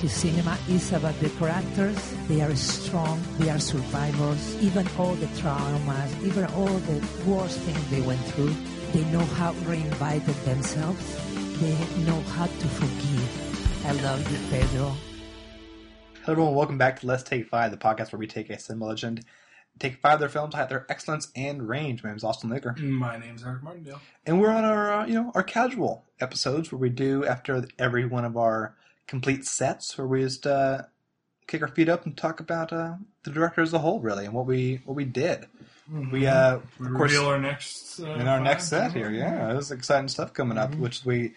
his cinema is about the characters. They are strong, they are survivors, even all the traumas, even all the worst things they went through. They know how to reinvite themselves. They know how to forgive. I love you, Pedro. Hello everyone, welcome back to Let's Take 5, the podcast where we take a cinema legend, take 5 of their films, highlight their excellence and range. My name is Austin Laker. My name is Ray Martindale. And we're on our casual episodes where we do, after every one of our complete sets, where we just kick our feet up and talk about the director as a whole, really, and what we did. Mm-hmm. We of course reveal our next in our next set here. Yeah, there's exciting stuff coming up, which we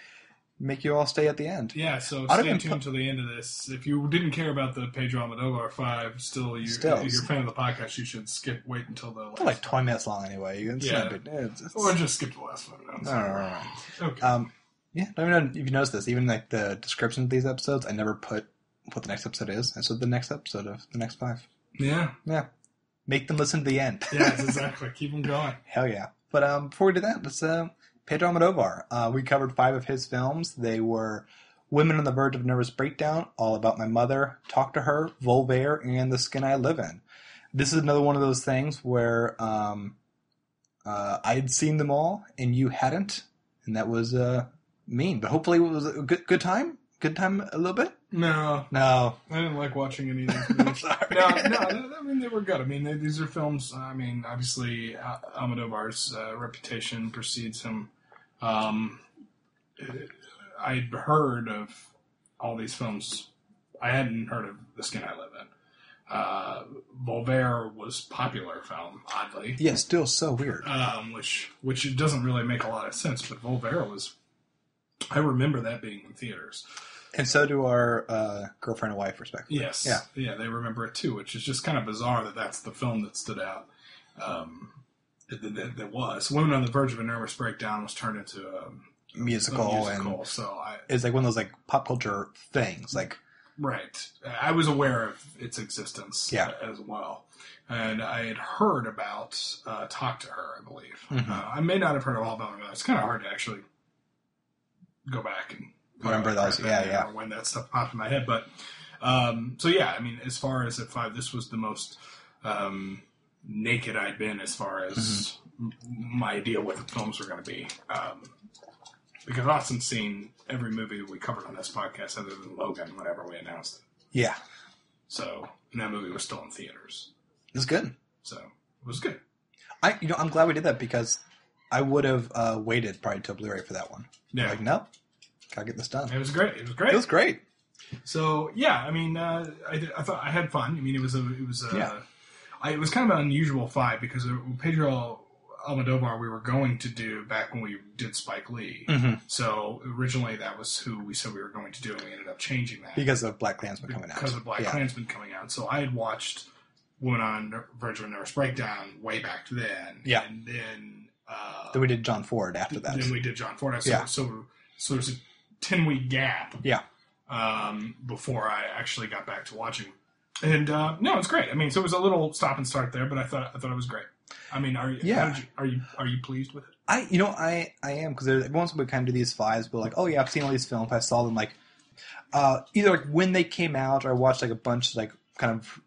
make you all stay at the end. Yeah, so stay tuned till the end of this. If you didn't care about the Pedro Almodovar 5, if you're a fan of the podcast, you should wait until the last. They're like 20 minutes long anyway. You can snap it. Or just skip the last 5 minutes. All right. Okay. Yeah, I mean, if you notice this, even like the description of these episodes, I never put what the next episode is. And so the next episode of the next 5. Yeah. Yeah. Make them listen to the end. Yes, exactly. Keep them going. Hell yeah. But before we do that, let's Pedro Almodovar. We covered 5 of his films. They were Women on the Verge of Nervous Breakdown, All About My Mother, Talk to Her, Volver, and The Skin I Live In. This is another one of those things where I had seen them all, and you hadn't, and that was mean. But hopefully it was a good time? Good time a little bit? No. I didn't like watching any of these movies. Sorry. No, I mean, they were good. I mean, these are films, I mean, obviously, Almodovar's reputation precedes him. I'd heard of all these films. I hadn't heard of The Skin I Live In. Volver was popular film, oddly. Yeah, still so weird. Which it doesn't really make a lot of sense, but Volver was... I remember that being in theaters. And so do our girlfriend and wife, respectively. Yes. Yeah, they remember it too, which is just kind of bizarre that that's the film that stood out. That was. Women on the Verge of a Nervous Breakdown was turned into a musical, and so it's like one of those like pop culture things. Like, right. I was aware of its existence as well. And I had heard about Talk to Her, I believe. Mm-hmm. I may not have heard all about it. It's kind of hard to actually go back and remember those, or when that stuff popped in my head. But so yeah, I mean, as far as at 5, this was the most naked I'd been as far as my idea what the films were going to be. Because Austin's seen every movie that we covered on this podcast, other than Logan, whenever we announced it. Yeah. So, and that movie was still in theaters. It was good. So it was good. I'm glad we did that because I would have waited probably till Blu-ray for that one. Yeah. Like, nope. Gotta get this done. It was great. It was great. So yeah, I mean, I thought I had fun. I mean, it was kind of an unusual 5 because Pedro Almodovar we were going to do back when we did Spike Lee. Mm-hmm. So originally that was who we said we were going to do, and we ended up changing that because of Black Klansman coming out. Because of Black Klansman coming out. So I had watched Women on Verge of a Nervous Breakdown way back then. Yeah, and then we did John Ford after that. Then we did John Ford. So there's a 10-week gap. Yeah. Before I actually got back to watching, and no, it's great. I mean, so it was a little stop and start there, but I thought it was great. I mean, are you pleased with it? I am, because once we kind of do these 5s, we're like, oh yeah, I've seen all these films. I saw them like either like when they came out, or I watched like a bunch like kind of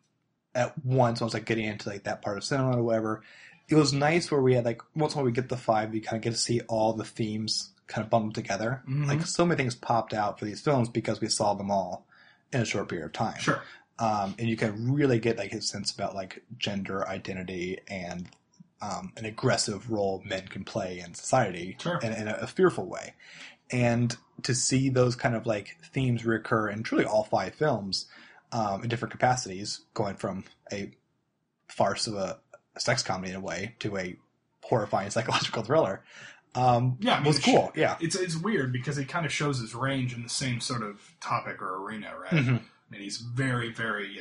at once. I was like getting into like that part of cinema or whatever. It was nice where we had like once when we get the 5, you kind of get to see all the themes kind of bundled together. Mm-hmm. Like so many things popped out for these films because we saw them all in a short period of time. Sure. And you can really get like his sense about like gender identity and an aggressive role men can play in society. Sure. in a fearful way. And to see those kind of like themes recur in truly all 5 films in different capacities, going from a farce of a sex comedy in a way to a horrifying psychological thriller. Was cool. Yeah. It's weird because it kind of shows his range in the same sort of topic or arena, right? Mm-hmm. I mean, he's very, very,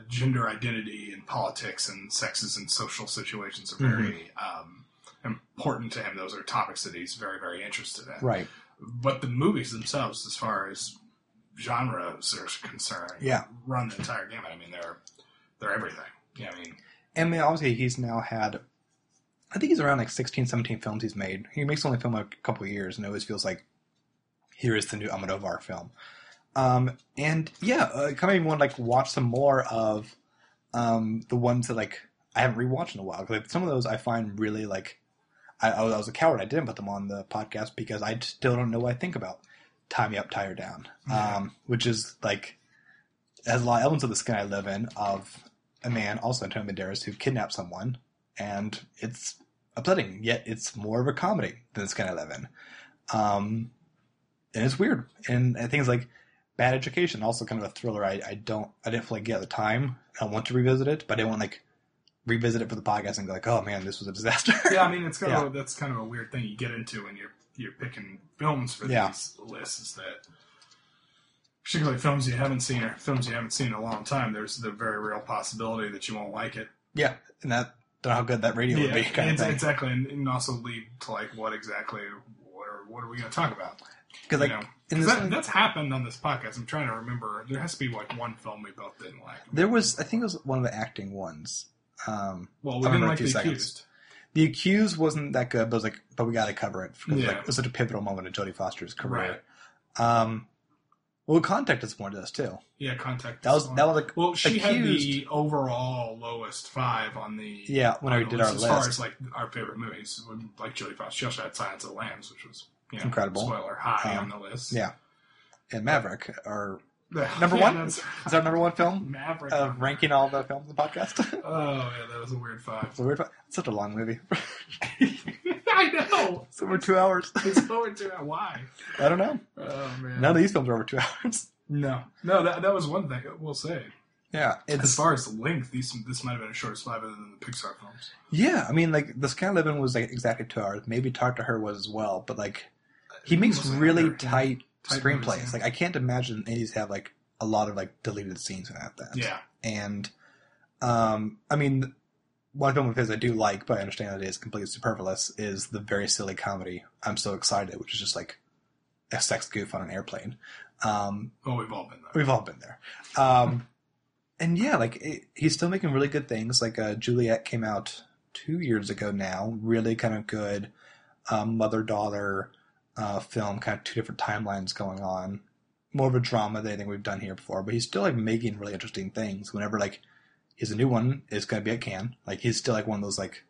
gender identity and politics and sexes and social situations are very important to him. Those are topics that he's very, very interested in. Right. But the movies themselves, as far as genres are concerned, run the entire gamut. I mean, they're everything. Yeah, I mean, obviously he's now had, I think he's around like 16, 17 films he's made. He makes only film a couple of years, and it always feels like here is the new Almodovar film. And yeah, kind of even want to like watch some more of the ones that like I haven't rewatched in a while. Like, some of those I find really like I was a coward. I didn't put them on the podcast because I still don't know what I think about Tie Me Up, Tie Her Down, which is like has a lot of elements of The Skin I Live In of a man, also Antonio Banderas, who kidnaps someone, and it's upsetting. Yet it's more of a comedy than The Skin I Live In, and it's weird. And things like Bad Education, also kind of a thriller. I didn't feel like get at the time. I want to revisit it, but I didn't want to like revisit it for the podcast and go like, oh man, this was a disaster. Yeah, I mean, it's kind of that's kind of a weird thing you get into when you're picking films for these lists. Is that particularly films you haven't seen or films you haven't seen in a long time? There's the very real possibility that you won't like it. Yeah, and that don't know how good that radio would be. Kind of thing. Exactly, and also lead to like what are we going to talk about? Because like that's happened on this podcast. I'm trying to remember. There has to be like one film we both didn't like. There was, I think it was one of the acting ones. Well, we didn't like The Accused. The Accused wasn't that good, but it was like, but we got to cover it because it was such a pivotal moment in Jodie Foster's career. Right. Well, Contact is one of those too. Yeah, Contact. That was like, well, she Accused had the overall lowest 5 on the when we did our list as far as like our favorite movies, like Jodie Foster. She also had Silence of the Lambs, which was incredible. Spoiler, high on the list. Yeah, and Maverick are number one. Is our number one film? Maverick. Ranking all the films in the podcast. Oh yeah, that was a weird 5. It's such a long movie. I know. It's over 2 hours. It's over 2 hours. Why? I don't know. Oh man. None of these films are over 2 hours. No. That was one thing we'll say. Yeah. As far as the length, this might have been a shortest 5 other than the Pixar films. Yeah, I mean, like, The Sky I Live In was like exactly 2 hours. Maybe Talk to Her was as well, but like, he makes really tight screenplays. Movies, Like, I can't imagine any of these have like a lot of like deleted scenes without that. Yeah. And, I mean, one film of his I do like, but I understand that it is completely superfluous, is the very silly comedy I'm So Excited, which is just like a sex goof on an airplane. We've all been there. We've all been there. And yeah, like, he's still making really good things. Like, Juliet came out 2 years ago now. Really kind of good mother-daughter film, kind of 2 different timelines going on. More of a drama than anything we've done here before, but he's still like making really interesting things. Whenever like he's a new one, it's going to be at Cannes. Like, he's still like one of those like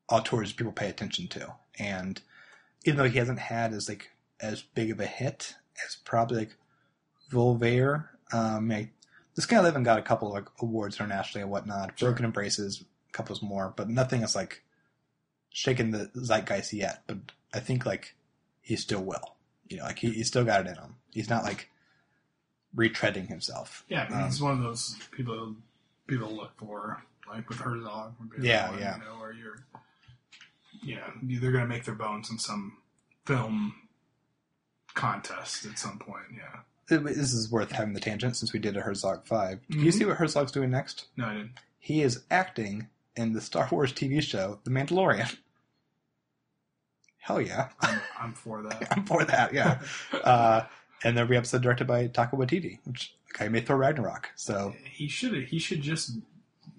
auteurs people pay attention to. And even though he hasn't had as big of a hit as probably like Volver, this guy Living got a couple of like awards internationally and whatnot. Sure. Broken Embraces, a couple more, but nothing that's like shaken the zeitgeist yet. But I think like he still will. Like he's still got it in him. He's not like retreading himself. Yeah, I mean, he's one of those people look for, like with Herzog. Yeah. Or they're going to make their bones in some film contest at some point. Yeah. This is worth having the tangent since we did a Herzog 5. Do you see what Herzog's doing next? No, I didn't. He is acting in the Star Wars TV show, The Mandalorian. Hell yeah. I'm for that. I'm for that, yeah. And there'll be an episode directed by Taika Waititi, which the guy made Thor Ragnarok. So he should just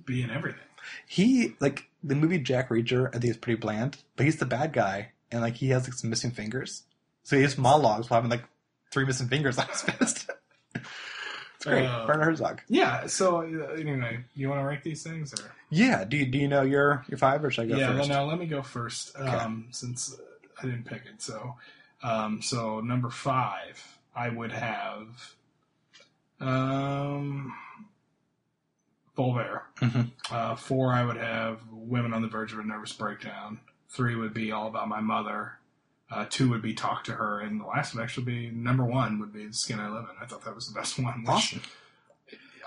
be in everything. He, like, the movie Jack Reacher, I think is pretty bland, but he's the bad guy, and like he has like some missing fingers. So he has monologues while having like 3 missing fingers on his fist. It's great. Werner Herzog. Yeah, so anyway, you want to rank these things? Or? Yeah, do you know your 5, or should I go first? Yeah, well, let me go first, since I didn't pick it. So number 5, I would have Volver. Mm-hmm. 4, I would have Women on the Verge of a Nervous Breakdown. 3 would be All About My Mother. 2 would be Talk to Her, and the last would actually be number 1 would be The Skin I Live In. I thought that was the best one. Awesome.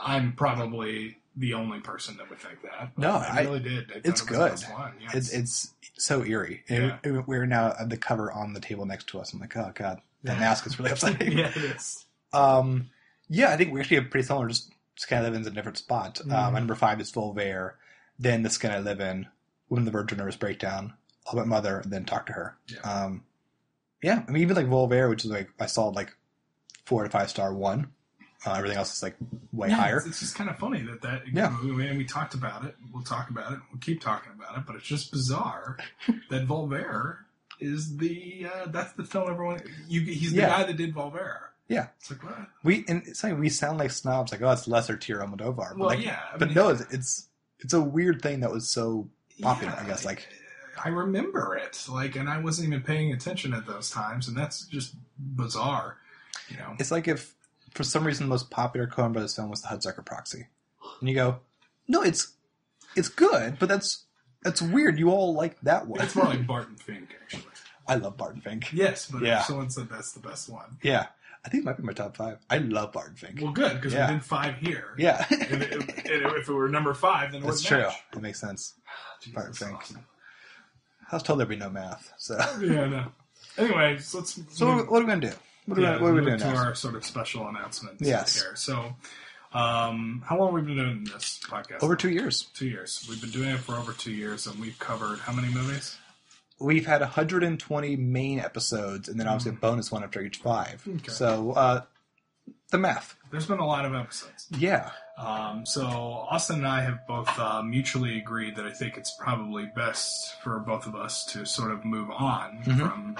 I'm probably the only person that would think that. No, I really did. It's good. The best one. Yeah, it's so eerie. Yeah. We're now at the cover on the table next to us. I'm like, oh god, that mask is really upsetting. Yeah, it is. Yeah, I think we actually have pretty similar. Just Skin I Live In's a different spot. My number 5 is Volver, then The Skin I Live In, Women on the Verge of Nervous Breakdown, All About Mother, and then Talk to Her. Yeah. I mean, even like Volver, which is like I saw like 4 to 5 star 1. Everything else is like way higher. It's just kind of funny that we talked about it. We'll talk about it. We'll keep talking about it. But it's just bizarre that Volver is that's the film everyone. He's the guy that did Volver. Yeah. It's like, what? It's like we sound like snobs, like, oh, it's lesser tier Almodovar. But Well, like, yeah. But no, it's a weird thing that was so popular, Yeah, I guess. Like, I remember it, and I wasn't even paying attention at those times, and that's just bizarre, It's like if, for some reason, the most popular Coen Brothers film was The Hudsucker Proxy. And you go, no, it's good, but that's weird. You all like that one. It's more like Barton Fink, actually. I love Barton Fink. Yes, but Yeah. if someone said that's the best one. Yeah. I think it might be my top 5. I love Barton Fink. Well, good, because we did 5 here. Yeah. And if it were number 5, then it That's would true. match. It makes sense. Jesus, Barton Fink. awesome. I was told there'd be no math. So, Yeah, no. Anyways, let's... what are we going to do? What are we doing to next? our sort of special announcements Yes. here. So, how long have we been doing this podcast? Over 2 years. 2 years. We've been doing it for over 2 years, and we've covered how many movies? We've had 120 main episodes, and then obviously a bonus one after each 5. Okay. So, the math. There's been a lot of episodes. Yeah. So Austin and I have both mutually agreed that I think it's probably best for both of us to sort of move on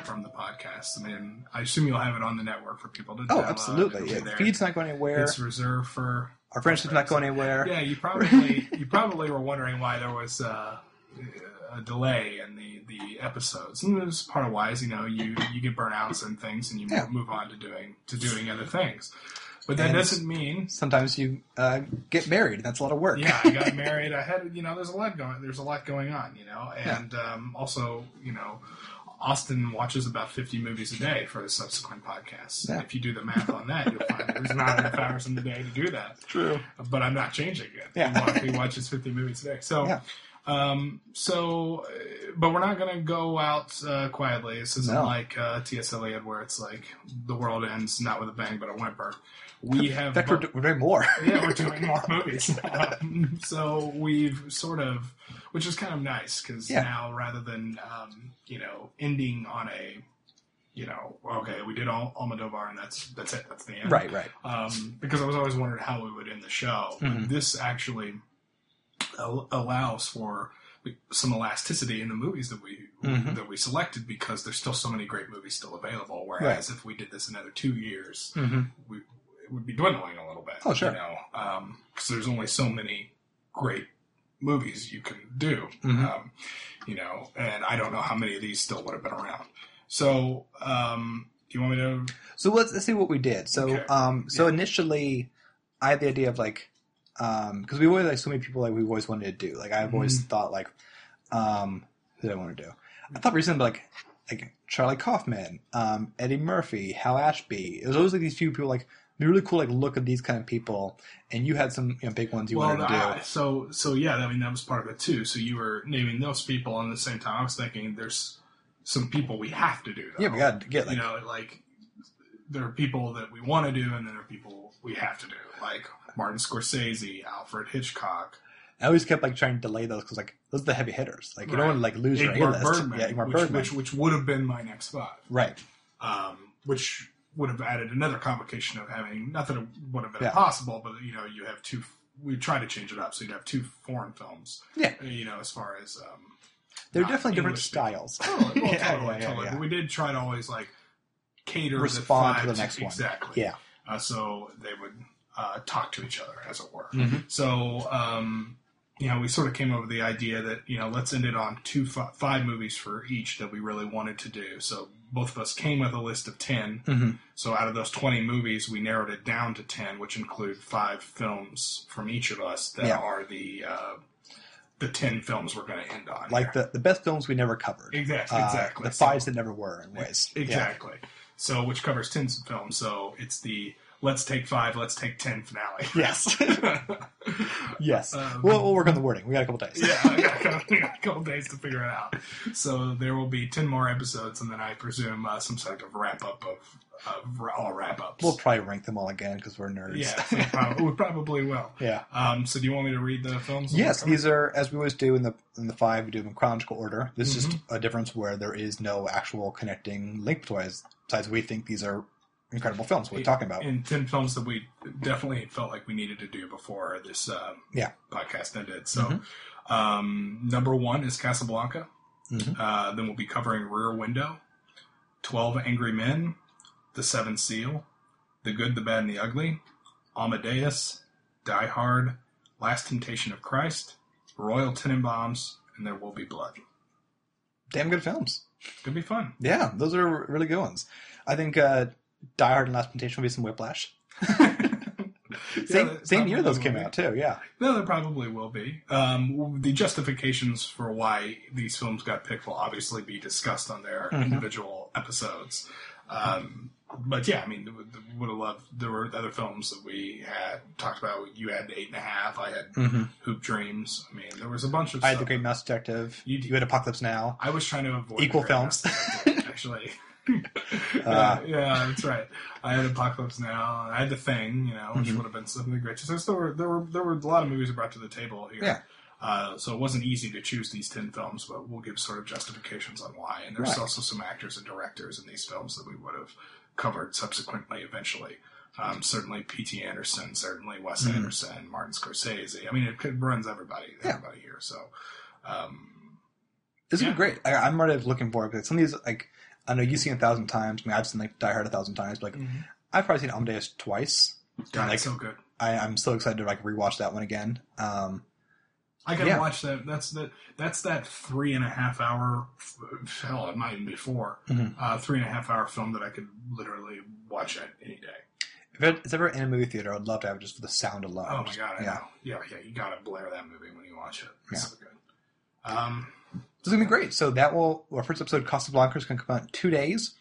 from the podcast. I mean, I assume you'll have it on the network for people to download. Absolutely. It'll be there. Feed's not going anywhere. It's reserved for Our friendship's not going anywhere. Yeah, you probably were wondering why there was a delay in the episodes, and it was part of why is you get burnouts and things, and you move on to doing other things. But that doesn't mean sometimes you get married. That's a lot of work. Yeah, I got married. I had there's a lot going on, and also Austin watches about 50 movies a day for the subsequent podcasts. Yeah. If you do the math on that, you'll find there's not enough hours in the day to do that. True. But I'm not changing it. Yeah. He watches 50 movies a day. So, Yeah. But we're not going to go out quietly. This isn't like T.S. Eliot, where it's like the world ends not with a bang but a whimper. We have. In fact, we're doing more. Yeah, we're doing more movies. So we've sort of, which is kind of nice because now rather than ending on a, okay, we did Almodovar and that's it, that's the end. Right. Because I was always wondering how we would end the show. But this actually allows for some elasticity in the movies that we selected because there's still so many great movies still available. Whereas if we did this another 2 years, it would be dwindling a little bit. Oh, sure. Because there's only so many great movies you can do. And I don't know how many of these still would have been around. So, do you want me to? So let's see what we did. So, so initially, I had the idea of because we always so many people we've always wanted to do. I've always thought who did I want to do? I thought recently like Charlie Kaufman, Eddie Murphy, Hal Ashby. It was always these few people be really cool. Look at these kind of people, and you had some big ones you wanted to do. So yeah, I mean that was part of it too. So you were naming those people, and at the same time, I was thinking there's some people we have to do. Though. Yeah, we got to get there are people that we want to do, and then there are people we have to do, like Martin Scorsese, Alfred Hitchcock. I always kept trying to delay those because those are the heavy hitters. You don't want to lose your A-list. Ingmar Bergman, which would have been my next spot. Right. Which would have added another complication of having nothing would have been impossible, but you have two. We try to change it up, so you'd have 2 foreign films. Yeah. As far as they're definitely different styles. Totally. But we did try to always cater respond to the next one. Exactly. Yeah. So they would talk to each other, as it were. Mm-hmm. So we sort of came up with the idea that let's end it on 5 movies for each that we really wanted to do. So both of us came with a list of 10. Mm-hmm. So out of those 20 movies, we narrowed it down to 10, which include 5 films from each of us that are the 10 films we're going to end on. The best films we never covered. Exactly. The 5s that never were in ways. Exactly. Yeah. So which covers 10 films. So it's the let's take 5, let's take 10 finale. Yes. Yes. We'll work on the wording. We got a couple days. Yeah, we got a couple days to figure it out. So there will be 10 more episodes, and then I presume some sort of wrap-up of all wrap-ups. We'll probably rank them all again because we're nerds. Yeah, we probably will. Yeah. So do you want me to read the films? Yes, these are, as we always do in the 5, we do them in chronological order. This is just a difference where there is no actual connecting link besides we think these are incredible films we're talking about. And 10 films that we definitely felt like we needed to do before this podcast ended. So number 1 is Casablanca. Then we'll be covering Rear Window, 12 Angry Men, The Seventh Seal, The Good, the Bad, and the Ugly, Amadeus, Die Hard, Last Temptation of Christ, Royal Tenenbaums, and There Will Be Blood. Damn good films. It's going to be fun. Yeah, those are really good ones. I think Die Hard and Last Temptation will be some whiplash. Same year those came out, too, yeah. No, there probably will be. The justifications for why these films got picked will obviously be discussed on their individual episodes. But yeah, I mean, would have loved. There were other films that we had talked about. You had 8.5. I had Hoop Dreams. I mean, there was a bunch of. I had The Great Mouse Detective. You had Apocalypse Now. I was trying to avoid equal films, actually. Yeah, that's right. I had Apocalypse Now. I had The Thing, which would have been something great. So there were a lot of movies brought to the table here. Yeah. So it wasn't easy to choose these 10 films, but we'll give sort of justifications on why. And there's also some actors and directors in these films that we would have covered subsequently, eventually. Certainly P.T. Anderson, certainly Wes Anderson, Martin Scorsese. I mean, it runs everybody here. So this would be great. I'm already looking forward to it. Some of these, like, I know you've seen 1,000 times. I mean, I've seen like Die Hard 1,000 times. But like, I've probably seen Amadeus twice. God, like, it's so good. I'm so excited to like rewatch that one again. I gotta watch that. That's that 3.5 hour. Hell, it might even be 4. 3.5 hour film that I could literally watch at any day. If it's ever in a movie theater, I'd love to have it just for the sound alone. Oh my god! I know. Yeah. You gotta blare that movie when you watch it. It's so good. This is gonna be great. So our first episode, Casablanca, is gonna come out in 2 days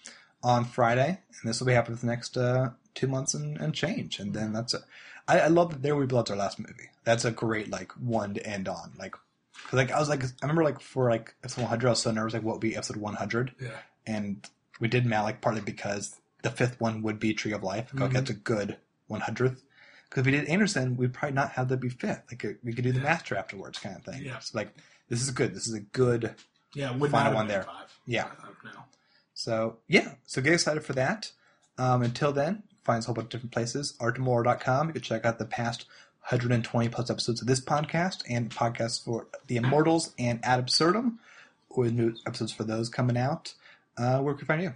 on Friday, and this will be happening for the next 2 months and change. And then that's it. I love that There Will Be Blood's our last movie. That's a great like one to end on. Like, cause like I remember like for like episode 100, I was so nervous like what would be episode 100. Yeah. And we did Malik partly because the 5th one would be Tree of Life. Like, okay, that's a good 100th. Because if we did Anderson, we'd probably not have that be 5th. Like we could do the Master afterwards, kind of thing. Yeah. So like this is good. This is a good final one there. 5. Yeah. So get excited for that. Until then, find us a whole bunch of different places. arttomorrow.com. You can check out the past 120 plus episodes of this podcast and podcasts for The Immortals and Ad Absurdum, with new episodes for those coming out. Where can we find you?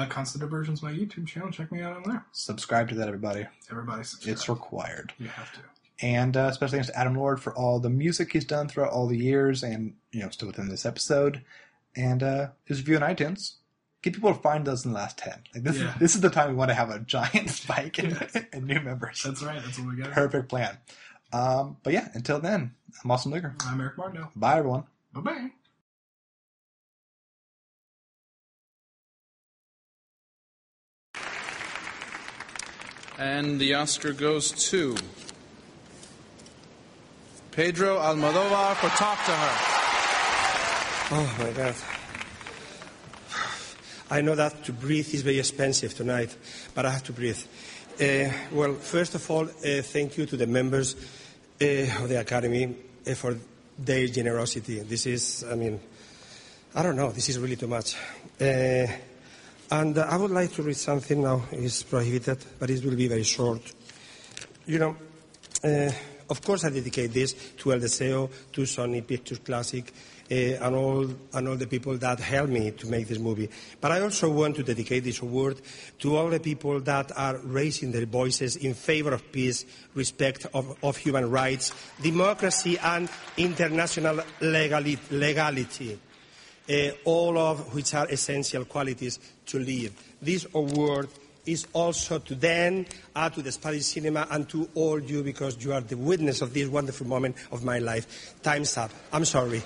Constant Diversion's my YouTube channel. Check me out on there. Subscribe to that, everybody. Everybody subscribe. It's required. You have to. And special thanks to Adam Lord for all the music he's done throughout all the years and, still within this episode. And his review on iTunes. Get people to find us in the last 10. Like this is the time we want to have a giant spike in new members. That's right. That's what we got. Perfect plan. But yeah, until then, I'm Austin Luger. I'm Eric Martindale. Bye, everyone. Bye-bye. And the Oscar goes to Pedro Almodovar for Talk to Her. Oh, my God. I know that to breathe is very expensive tonight, but I have to breathe. Well, first of all, thank you to the members of the Academy for their generosity. This is, I don't know, this is really too much. And I would like to read something now. It's prohibited, but it will be very short. Of course I dedicate this to El Deseo, to Sony Pictures Classic, and all the people that helped me to make this movie. But I also want to dedicate this award to all the people that are raising their voices in favor of peace, respect of human rights, democracy, and international legality. All of which are essential qualities to live. This award is also to them, to the Spanish cinema, and to all you, because you are the witness of this wonderful moment of my life. Time's up. I'm sorry.